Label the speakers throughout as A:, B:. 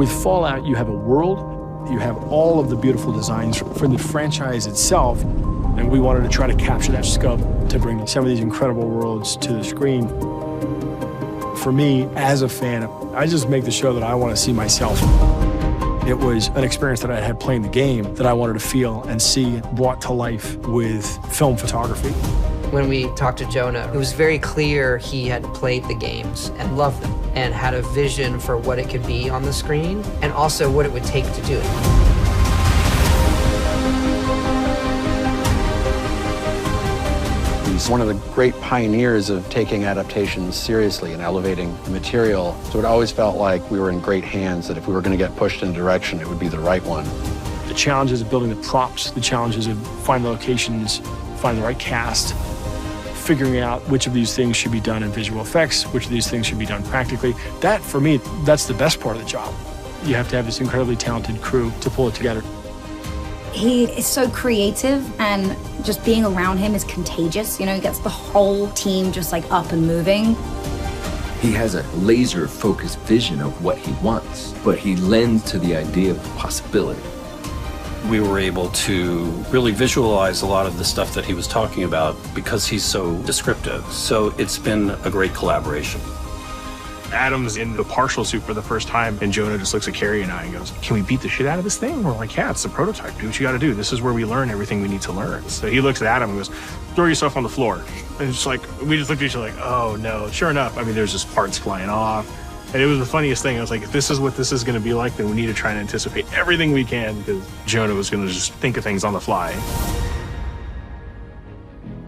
A: With Fallout, you have a world, you have all of the beautiful designs for the franchise itself, and we wanted to try to capture that scope to bring some of these incredible worlds to the screen. For me, as a fan, I just make the show that I want to see myself. It was an experience that I had playing the game that I wanted to feel and see brought to life with film photography.
B: When we talked to Jonah, it was very clear he had played the games and loved them and had a vision for what it could be on the screen and also what it would take to do it.
C: He's one of the great pioneers of taking adaptations seriously and elevating the material. So it always felt like we were in great hands, that if we were going to get pushed in a direction, it would be the right one.
A: The challenges of building the props, the challenges of finding the locations, finding the right cast, figuring out which of these things should be done in visual effects, which of these things should be done practically. That, for me, that's the best part of the job. You have to have this incredibly talented crew to pull it together.
D: He is so creative, and just being around him is contagious. You know, he gets the whole team just like up and moving.
E: He has a laser-focused vision of what he wants, but he lends to the idea of possibility.
F: We were able to really visualize a lot of the stuff that he was talking about because he's so descriptive. So it's been a great collaboration.
G: Adam's in the partial suit for the first time, and Jonah just looks at Carrie and I and goes, "Can we beat the shit out of this thing?" We're like, "Yeah, it's the prototype. Do what you got to do. This is where we learn everything we need to learn." So he looks at Adam and goes, "Throw yourself on the floor." And it's like, we just looked at each other like, oh no. Sure enough, I mean, there's just parts flying off. And it was the funniest thing. I was like, if this is what this is going to be like, then we need to try and anticipate everything we can, because Jonah was going to just think of things on the fly.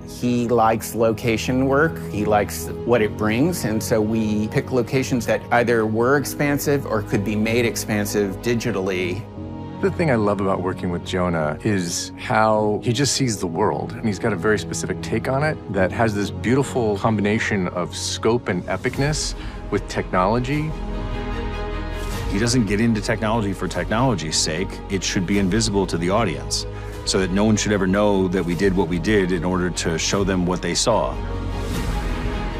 H: He likes location work, he likes what it brings, and so we pick locations that either were expansive or could be made expansive digitally.
I: The thing I love about working with Jonah is how he just sees the world, and he's got a very specific take on it that has this beautiful combination of scope and epicness with technology.
J: He doesn't get into technology for technology's sake. It should be invisible to the audience, so that no one should ever know that we did what we did in order to show them what they saw.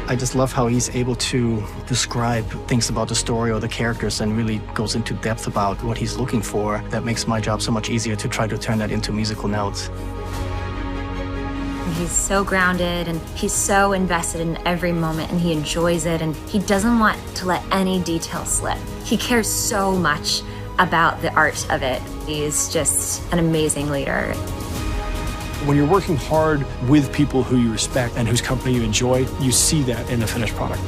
K: I just love how he's able to describe things about the story or the characters and really goes into depth about what he's looking for. That makes my job so much easier to try to turn that into musical notes.
L: He's so grounded and he's so invested in every moment, and he enjoys it, and he doesn't want to let any detail slip. He cares so much about the art of it. He's just an amazing leader.
A: When you're working hard with people who you respect and whose company you enjoy, you see that in the finished product.